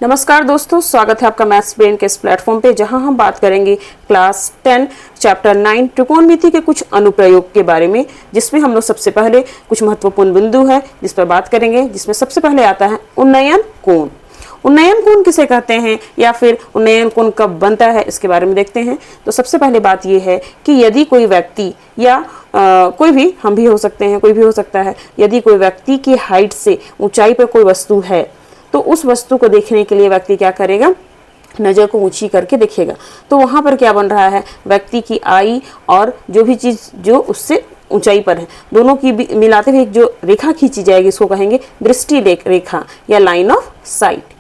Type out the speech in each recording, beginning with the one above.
नमस्कार दोस्तों, स्वागत है आपका मैथ्स ब्रेन के इस प्लेटफॉर्म पे, जहां हम बात करेंगे क्लास 10 चैप्टर 9 त्रिकोणमिति के कुछ अनुप्रयोग के बारे में, जिसमें हम लोग सबसे पहले कुछ महत्वपूर्ण बिंदु है जिस पर बात करेंगे। जिसमें सबसे पहले आता है उन्नयन कोण। उन्नयन कोण किसे कहते हैं या फिर उन्नयन कोण कब बनता है, इसके बारे में देखते हैं। तो सबसे पहले बात यह है कि यदि कोई व्यक्ति या कोई भी, हम भी हो सकते हैं, कोई भी हो सकता है, यदि कोई व्यक्ति की हाइट से ऊंचाई पर कोई वस्तु है तो उस वस्तु को देखने के लिए व्यक्ति क्या करेगा, नज़र को ऊंची करके देखेगा। तो वहां पर क्या बन रहा है, व्यक्ति की आई और जो भी चीज़ जो उससे ऊंचाई पर है, दोनों की मिलाते हुए एक जो रेखा खींची जाएगी, इसको कहेंगे दृष्टि रेखा या लाइन ऑफ साइट।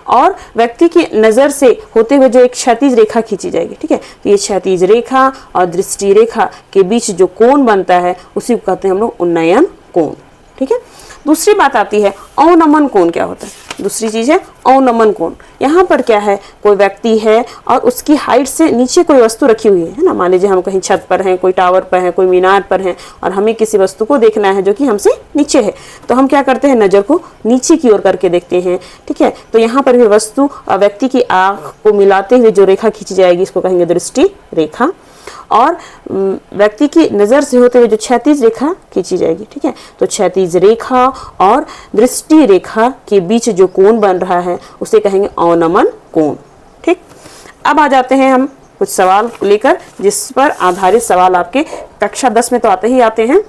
और व्यक्ति की नज़र से होते हुए जो एक क्षैतिज रेखा खींची जाएगी, ठीक है। तो ये क्षैतिज रेखा और दृष्टि रेखा के बीच जो कोण बनता है उसी को कहते हैं हम लोग उन्नयन कोण, ठीक है। दूसरी बात आती है अवनमन कोण। क्या होता है? दूसरी चीज है अवनमन कोण। यहाँ पर क्या है, कोई व्यक्ति है और उसकी हाइट से नीचे कोई वस्तु रखी हुई है ना। मान लीजिए हम कहीं छत पर हैं, कोई टावर पर है, कोई मीनार पर है और हमें किसी वस्तु को देखना है जो कि हमसे नीचे है। तो हम क्या करते हैं, नज़र को नीचे की ओर करके देखते हैं, ठीक है। तो यहाँ पर भी वस्तु व्यक्ति की आँख को मिलाते हुए जो रेखा खींची जाएगी, इसको कहेंगे दृष्टि रेखा। और व्यक्ति की नज़र से होते हुए जो क्षैतिज रेखा खींची जाएगी, ठीक है। तो क्षैतिज रेखा और दृष्टि रेखा के बीच जो कोण बन रहा है उसे कहेंगे अवनमन कोण, ठीक। अब आ जाते हैं हम कुछ सवाल लेकर, जिस पर आधारित सवाल आपके कक्षा 10 में तो आते ही आते हैं,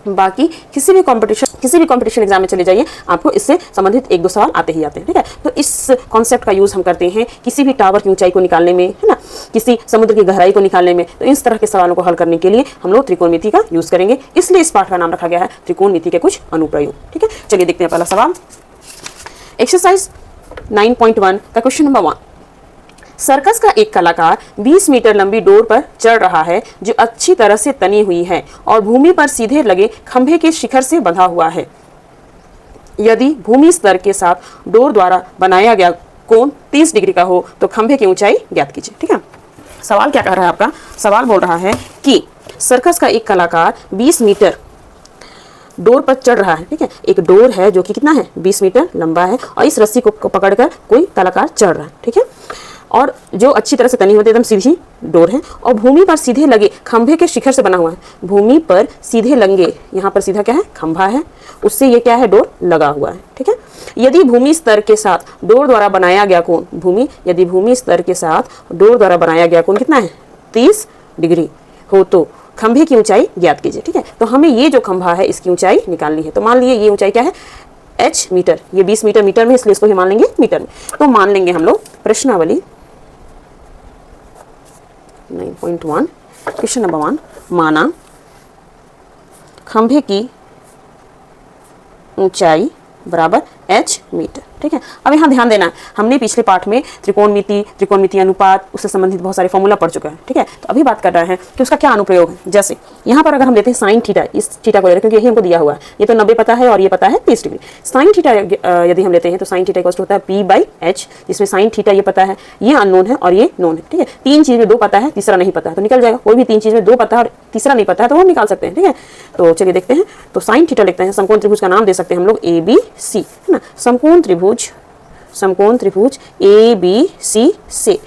बाकी किसी भी कंपटीशन एग्जाम में चले जाइए, आपको इससे संबंधित एक दो सवाल आते ही आते हैं, ठीक है। तो इस कॉन्सेप्ट का यूज हम करते हैं किसी भी टावर की ऊंचाई को निकालने में, है ना, किसी समुद्र की गहराई को निकालने में। तो इस तरह के सवालों को हल करने के लिए हम लोग त्रिकोणमिति का यूज करेंगे, इसलिए इस पाठ का नाम रखा गया है त्रिकोणमिति के कुछ अनुप्रयोग, ठीक है। चलिए देखते हैं पहला सवाल। एक्सरसाइज 9.1 का क्वेश्चन नंबर 1। सर्कस का एक कलाकार 20 मीटर लंबी डोर पर चढ़ रहा है जो अच्छी तरह से तनी हुई है और भूमि पर सीधे लगे खंभे के शिखर से बंधा हुआ है। यदि भूमि स्तर के साथ डोर द्वारा बनाया गया कोण 30 डिग्री का हो तो खंभे की ऊंचाई ज्ञात कीजिए, ठीक है। सवाल क्या कह रहा है आपका? सवाल बोल रहा है कि सर्कस का एक कलाकार 20 मीटर डोर पर चढ़ रहा है, ठीक है। एक डोर है जो कि कितना है, 20 मीटर लंबा है और इस रस्सी को पकड़कर कोई कलाकार चढ़ रहा है, ठीक है। और जो अच्छी तरह से तनी होती है, एकदम सीधी डोर है और भूमि पर सीधे लगे खंभे के शिखर से बना हुआ है। भूमि पर सीधे लंगे, यहाँ पर सीधा क्या है, खंभा है, उससे ये क्या है, डोर लगा हुआ है, ठीक है। यदि भूमि स्तर के साथ डोर द्वारा बनाया गया कोण, यदि भूमि स्तर के साथ डोर द्वारा बनाया गया कोण कितना है, 30 डिग्री हो तो खंभे की ऊंचाई ज्ञात कीजिए, ठीक है। तो हमें ये जो खंभा है इसकी ऊंचाई निकालनी है। तो मान लीजिए ये ऊंचाई क्या है, h मीटर, ये 20 मीटर मीटर में, इसलिए इसको ही मान लेंगे मीटर में। तो मान लेंगे हम लोग प्रश्नावली 9.1 क्वेश्चन नंबर 1, माना खंभे की ऊंचाई बराबर h मीटर, ठीक है। अब यहाँ ध्यान देना है, हमने पिछले पाठ में त्रिकोणमिति अनुपात, उससे संबंधित बहुत सारे फॉर्मूला पढ़ चुके हैं, ठीक है। तो अभी बात कर रहे हैं कि उसका क्या अनुप्रयोग है। जैसे यहाँ पर अगर हम लेते हैं साइन थीटा, इस थीटा को ले रहे हैं क्योंकि यही हमको दिया हुआ है, ये तो 90 पता है और ये पता है 30 डिग्री। साइन थीटा यदि हम लेते हैं तो साइन थीटा इक्वल होता है p/h, जिसमें साइन थीटा ये पता है, ये अननोन है और ये नोन है, ठीक है। 3 चीज में 2 पता है, तीसरा नहीं पता है, तो निकल जाएगा। कोई भी 3 चीज में 2 पता है और तीसरा नहीं पता है तो वो निकाल सकते हैं, ठीक है। तो चलिए देखते हैं। तो साइन थीटा लिखते हैं, समकोण त्रिभुज का नाम दे सकते हैं हम लोग ABC, है ना। समकोण त्रिभुज ABC से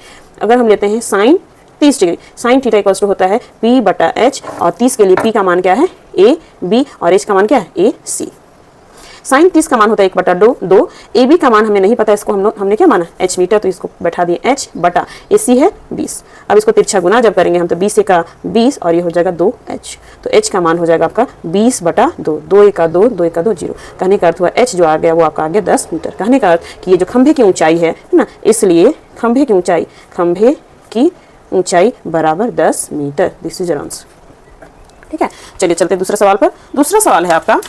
अगर हम लेते हैं sine 30 degree, sine theta equal होता है p/h और 30 के लिए p का मान क्या है, AB और h का मान क्या है, AC। साइन 30 का मान होता है 1/2, AB का मान हमें नहीं पता, इसको हमने क्या माना, h मीटर, तो इसको बैठा दिए h/AC है 20। अब इसको तिरछा गुना जब करेंगे हम तो 20 का 20 और ये हो जाएगा 2h, तो h का मान हो जाएगा आपका 20/2, 2 1 2, 2 1 2 0। कहने का अर्थ हुआ h जो आ गया वो आपका आ गया 10 मीटर। कहने का अर्थ कि ये जो खंभे की ऊंचाई है ना, इसलिए खंभे की ऊंचाई बराबर 10 मीटर। दिस इज आंसर, ठीक है। चलिए चलते दूसरे सवाल पर। दूसरा सवाल है आपका,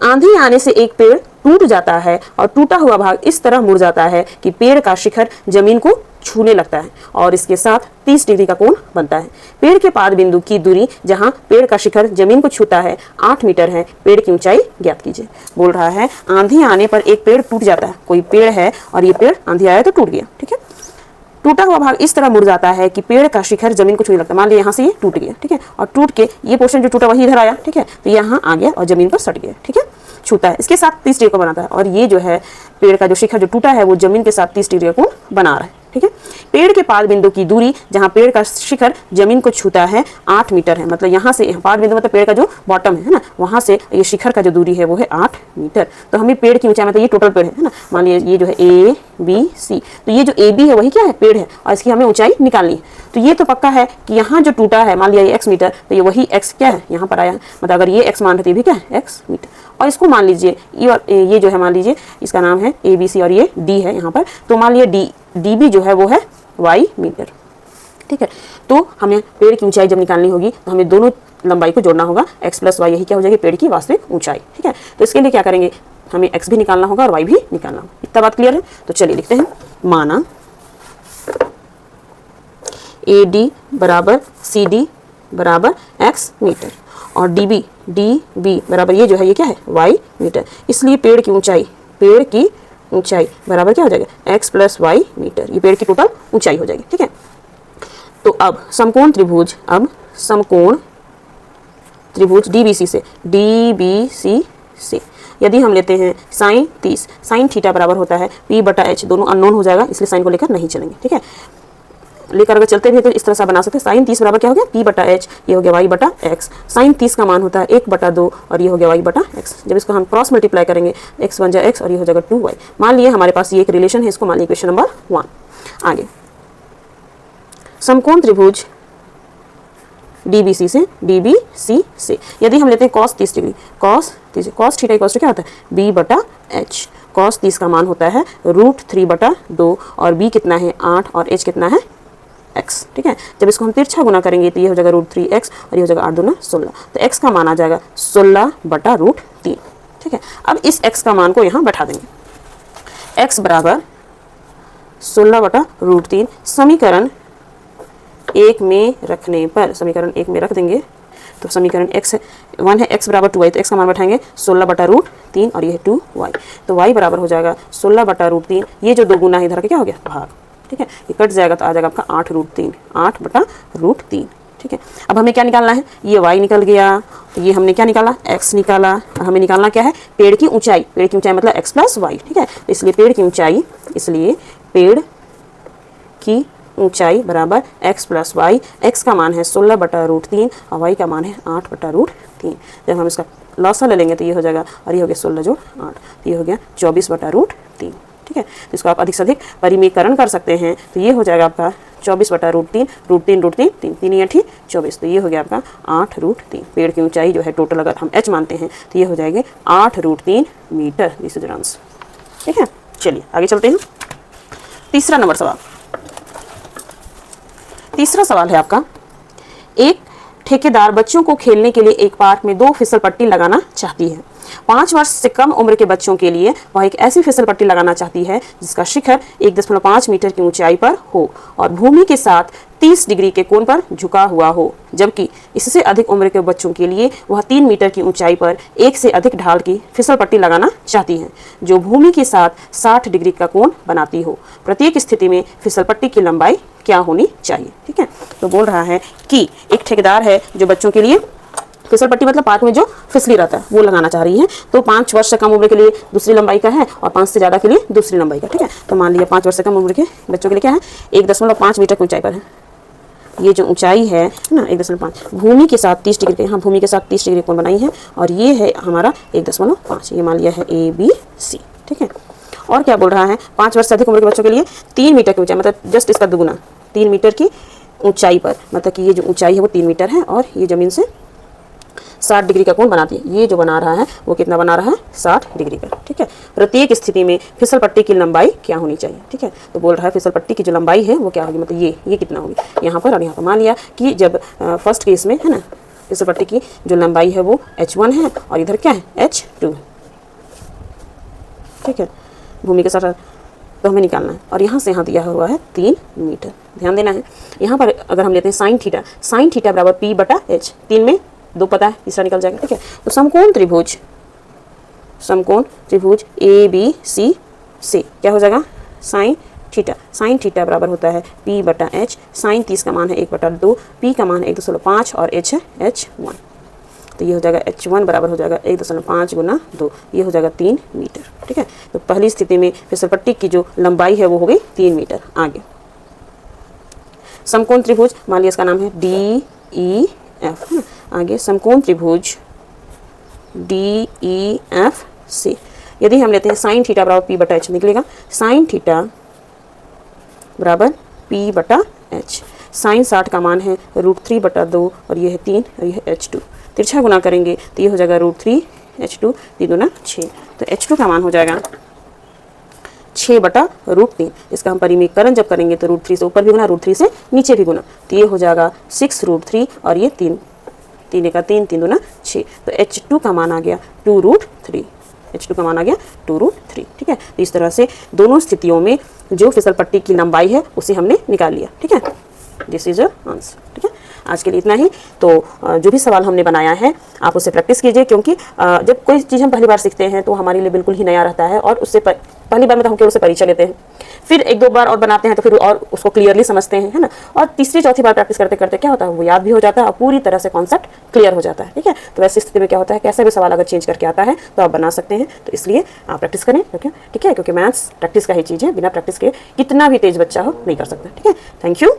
आंधी आने से एक पेड़ टूट जाता है और टूटा हुआ भाग इस तरह मुड़ जाता है कि पेड़ का शिखर जमीन को छूने लगता है और इसके साथ 30 डिग्री का कोण बनता है। पेड़ के पाद बिंदु की दूरी जहां पेड़ का शिखर जमीन को छूता है 8 मीटर है। पेड़ की ऊंचाई ज्ञात कीजिए। बोल रहा है आंधी आने पर एक पेड़ टूट जाता है, कोई पेड़ है और ये पेड़ आंधी आया तो टूट गया, ठीक है। टूटा हुआ भाग इस तरह मुड़ जाता है कि पेड़ का शिखर जमीन को छूने लगता है। मान लिया यहाँ से ये टूट गया, ठीक है, और टूट के ये पोर्शन जो टूटा वही इधर आया, ठीक है, तो यहाँ आ गया और जमीन पर सट गया, ठीक है, छूता है, इसके साथ 30 डिग्री को बनाता है। और ये जो है पेड़ का जो शिखर जो टूटा है वो जमीन के साथ 30 डिग्री को बना रहा है, ठीक है। पेड़ के पाद बिंदु की दूरी जहाँ पेड़ का शिखर जमीन को छूता है 8 मीटर है। मतलब यहाँ से पाद बिंदु मतलब पेड़ का जो बॉटम है ना, वहाँ से ये शिखर का जो दूरी है वो है 8 मीटर। तो हमें पेड़ की ऊंचाई मतलब ये टोटल पेड़ है ना, मान लीजिए ये जो है A B C, तो ये जो AB है वही क्या है, पेड़ है, और इसकी हमें ऊंचाई निकालनी है। तो ये तो पक्का है कि यहाँ जो टूटा है मान लिया ये x मीटर, तो ये वही x क्या है यहाँ पर आया है, मतलब अगर ये x मान रहे तो ये भी क्या है x मीटर। और इसको मान लीजिए ये जो है मान लीजिए इसका नाम है ABC और ये D है यहाँ पर, तो मान लिया DB जो है वो है y मीटर, ठीक है। तो हमें पेड़ की ऊंचाई जब निकालनी होगी तो हमें दोनों लंबाई को जोड़ना होगा, x प्लस वाई, यही क्या हो जाएगी पेड़ की वास्तविक ऊंचाई, ठीक है। तो इसके लिए क्या करेंगे, हमें x भी निकालना होगा और y भी निकालना होगा। इतना बात क्लियर है। तो चलिए लिखते हैं, माना AD बराबर CD बराबर x मीटर और DB बराबर ये जो है ये क्या है y मीटर, इसलिए पेड़ की ऊंचाई बराबर क्या हो जाएगा x प्लस वाई मीटर, ये पेड़ की टोटल ऊंचाई हो जाएगी, ठीक है। तो अब समकोण त्रिभुज DBC से यदि हम लेते हैं साइन 30, साइन थीटा बराबर होता है P/H, दोनों अननोन हो जाएगा इसलिए साइन को लेकर नहीं चलेंगे, ठीक है। लेकर अगर चलते भी तो इस तरह से बना सकते हैं, साइन 30 बराबर क्या हो गया P/H, ये हो गया y/x। साइन 30 का मान होता है 1/2 और ये हो गया y/x। जब इसको हम क्रॉस मल्टीप्लाई करेंगे x बन जाए x और ये हो जाएगा 2y। मान लिए हमारे पास ये एक रिलेशन है, इसको मान लीजिए क्वेश्चन नंबर 1। आगे समकोण त्रिभुज DBC से यदि हम लेते हैं cos 30 degree, cos theta equal to क्या होता है B/H। cos 30 का मान होता है √3/2 और B कितना है 8 और H कितना है x, ठीक है। जब इसको हम तिरछा गुना करेंगे तो ये हो जाएगा √3x और ये हो जाएगा 8 दूना 16, तो x का मान आ जाएगा 16/√3, ठीक है। अब इस x का मान को यहाँ बैठा देंगे, x बराबर 16/√3 समीकरण 1 में रखने पर, समीकरण 1 में रख देंगे तो समीकरण x 1 है, x बराबर 2y, तो x का मान बैठाएंगे 16/√3 और ये है 2y, तो y बराबर हो जाएगा 16/√3, ये जो 2 गुना है इधर के क्या हो गया भाग, ठीक है, ये कट जाएगा तो आ जाएगा आपका 8/√3, ठीक है। अब हमें क्या निकालना है, ये y निकल गया, तो ये हमने क्या निकाला x निकाला, और हमें निकालना क्या है पेड़ की ऊंचाई मतलब x प्लस वाई, ठीक है। इसलिए पेड़ की ऊंचाई बराबर x प्लस वाई, x का मान है 16/√3 और y का मान है 8/√3। जब हम इसका लॉसा ले लेंगे तो ये हो जाएगा, और ये हो गया 16 जो 8, तो ये हो गया 24/√3, ठीक है। तो इसको आप अधिक से अधिक परिमीकरण कर सकते हैं, तो ये हो जाएगा आपका 24/√3, √3 3 या 24, तो ये हो गया आपका 8√3। पेड़ की ऊंचाई जो है टोटल अगर हम h मानते हैं तो ये हो जाएंगे 8√3 मीटर, दिस इज आंसर, ठीक है। चलिए आगे चलते हैं। तीसरा नंबर सवाल, तीसरा सवाल है आपका, एक ठेकेदार बच्चों को खेलने के लिए एक पार्क में 2 फिसल पट्टी लगाना चाहती है। 5 वर्ष से कम उम्र के बच्चों के लिए वह एक ऐसी फिसल पट्टी लगाना चाहती है जिसका शिखर 1.5 मीटर की ऊंचाई पर हो और भूमि के साथ 30 डिग्री के कोण पर झुका हुआ हो, जबकि इससे अधिक उम्र के बच्चों के लिए वह 3 मीटर की ऊंचाई पर एक से अधिक ढाल की फिसल पट्टी लगाना चाहती है जो भूमि के साथ 60 डिग्री का कोण बनाती हो। प्रत्येक स्थिति में फिसल पट्टी की लंबाई क्या होनी चाहिए, ठीक है। तो बोल रहा है कि एक ठेकेदार है जो बच्चों के लिए फिसल पट्टी मतलब पार्क में जो फिसली रहता है वो लगाना चाह रही है, तो 5 वर्ष से कम उम्र के लिए दूसरी लंबाई का है और 5 से ज़्यादा के लिए दूसरी लंबाई का, ठीक है। तो मान लिया 5 वर्ष से कम उम्र के बच्चों के लिए क्या है 1.5 मीटर की ऊंचाई पर है, ये जो ऊंचाई है ना 1.5, भूमि के साथ 30 डिग्री, यहाँ भूमि के साथ 30 डिग्री कोण बनाई है और ये है हमारा 1.5, ये मान लिया है ABC, ठीक है। और क्या बोल रहा है 5 वर्ष से अधिक उम्र के बच्चों के लिए 3 मीटर की ऊंचाई मतलब जस्ट इसका दुगुना 3 मीटर की ऊंचाई पर, मतलब कि ये जो ऊंचाई है वो 3 मीटर है और ये जमीन से 60 डिग्री का कोण बनाती है। ये जो बना रहा है वो कितना बना रहा है 60 डिग्री का, ठीक है। प्रत्येक स्थिति में फिसल पट्टी की लंबाई क्या होनी चाहिए, ठीक है। तो बोल रहा है फिसल पट्टी की जो लंबाई है वो क्या होगी, मतलब ये कितना होगी यहाँ पर और यहाँ पर। मान लिया कि जब फर्स्ट केस में है ना फिसल पट्टी की जो लंबाई है वो H1 है और इधर क्या है H2, ठीक है, भूमि के साथ तो हमें निकालना है और यहाँ से यहाँ दिया हुआ है 3 मीटर। ध्यान देना है यहाँ पर अगर हम लेते हैं साइन थीटा बराबर P/H, 3 में 2 पता है, तीसरा निकल जाएगा, ठीक है। तो समकोण त्रिभुज ABC से क्या हो जाएगा साइन थीटा। साइन थीटा बराबर होता है P बटा H। साइन 30 का मान है 1/2, P का मान है 1.5 और H है H1। तो ये हो जाएगा H1 बराबर हो जाएगा 1.5 गुना 2, ये हो जाएगा 3 मीटर। ठीक है, तो पहली स्थिति में फिसल पट्टी की जो लंबाई है वो हो गई 3 मीटर। आगे समकोण त्रिभुज, मान लिया इसका नाम है DEF। आगे समकोण त्रिभुज DEF से यदि हम लेते हैं साइन थीटा बराबर P बटा H निकलेगा। साइन थीटा बराबर P बटा H। साइन 60 का मान है √3/2 और ये है 3 और ये है H2। तिरछा गुना करेंगे तो ये हो जाएगा √3 H2, 3 दूना 6। तो H2 का मान हो जाएगा 6/√3। इसका हम परिमीकरण जब करेंगे तो √3 से ऊपर भी गुना, √3 से नीचे भी गुना, तो ये हो जाएगा 6√3 और ये 3, 3 का 3, 3 दूना 6। तो H2 का मान आ गया 2√3। H2 का मान आ गया 2√3। ठीक है, तो इस तरह से दोनों स्थितियों में जो फिसल पट्टी की लंबाई है उसे हमने निकाल लिया। ठीक है, दिस इज योर आंसर। ठीक है, आज के लिए इतना ही। तो जो भी सवाल हमने बनाया है आप उससे प्रैक्टिस कीजिए, क्योंकि जब कोई चीज़ हम पहली बार सीखते हैं तो हमारे लिए बिल्कुल ही नया रहता है और उससे पहली बार में तो हम केवल उससे परिचय लेते हैं, फिर 1-2 बार और बनाते हैं तो फिर और उसको क्लियरली समझते हैं, है ना। और तीसरी चौथी बार प्रैक्टिस करते करते क्या होता है, वो याद भी हो जाता है और पूरी तरह से कॉन्सेप्ट क्लियर हो जाता है। ठीक है, तो ऐसी स्थिति में क्या होता है, कैसा भी सवाल अगर चेंज करके आता है तो आप बना सकते हैं। तो इसलिए आप प्रैक्टिस करें, ठीक है, क्योंकि मैथ्स प्रैक्टिस का ही चीज़ है, बिना प्रैक्टिस के कितना भी तेज बच्चा हो नहीं कर सकता। ठीक है, थैंक यू।